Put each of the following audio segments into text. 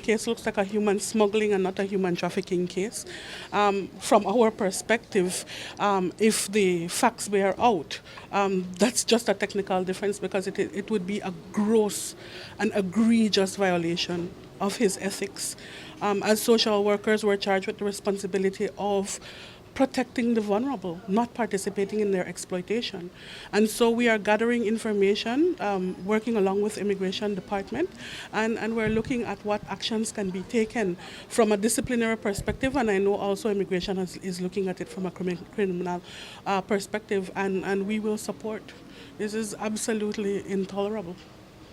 case looks like a human smuggling and not a human trafficking case. From our perspective, if the facts bear out, that's just a technical difference because it would be a gross and egregious violation of his ethics. As social workers, we're charged with the responsibility of protecting the vulnerable, not participating in their exploitation. And so we are gathering information, working along with Immigration Department, and we're looking at what actions can be taken from a disciplinary perspective, and I know also Immigration is looking at it from a criminal perspective, and we will support. This is absolutely intolerable.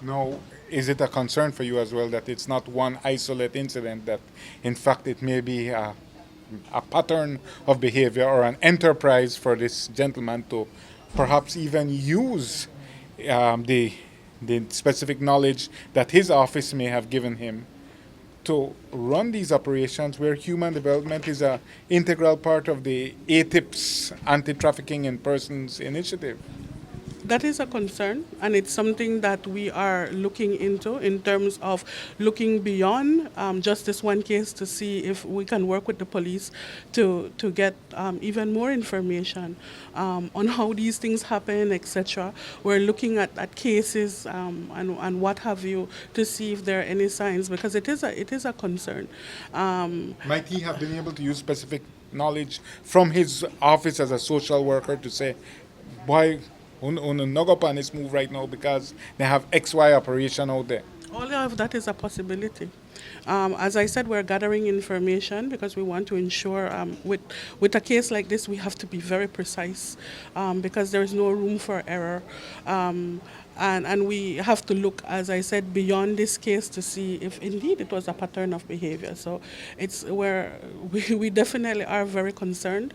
Now, is it a concern for you as well that it's not one isolate incident, that in fact it may be a pattern of behavior or an enterprise for this gentleman to perhaps even use the specific knowledge that his office may have given him to run these operations where human development is an integral part of the ATIP's Anti-Trafficking in Persons initiative? That is a concern, and it's something that we are looking into in terms of looking beyond just this one case to see if we can work with the police to get even more information on how these things happen, etc. We're looking at cases and what have you to see if there are any signs, because it is a concern. Might he have been able to use specific knowledge from his office as a social worker to say, why not on this move right now because they have XY operation out there? All of that is a possibility. As I said, we're gathering information because we want to ensure with a case like this, we have to be very precise because there is no room for error. And we have to look, as I said, beyond this case to see if indeed it was a pattern of behavior. So it's where we definitely are very concerned.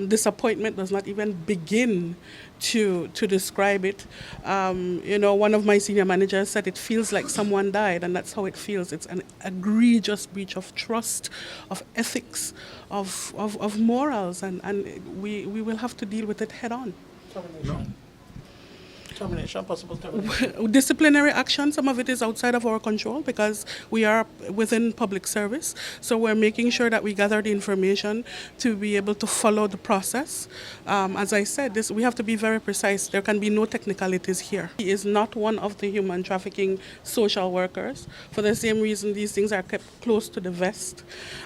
Disappointment does not even begin to describe it. One of my senior managers said it feels like someone died, and that's how it feels. It's an egregious breach of trust, of ethics, of morals, and we will have to deal with it head on. Termination, possible termination. Disciplinary action, some of it is outside of our control because we are within public service. So we're making sure that we gather the information to be able to follow the process. As I said, we have to be very precise. There can be no technicalities here. He is not one of the human trafficking social workers. For the same reason, these things are kept close to the vest.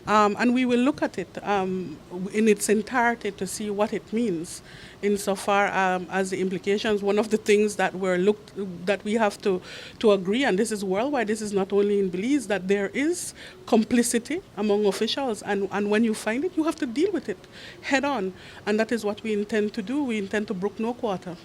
And we will look at it in its entirety to see what it means insofar as the implications. One of the things that we have to agree, and this is worldwide, this is not only in Belize, that there is complicity among officials, and when you find it, you have to deal with it head on, and that is what we intend to do. We intend to brook no quarter.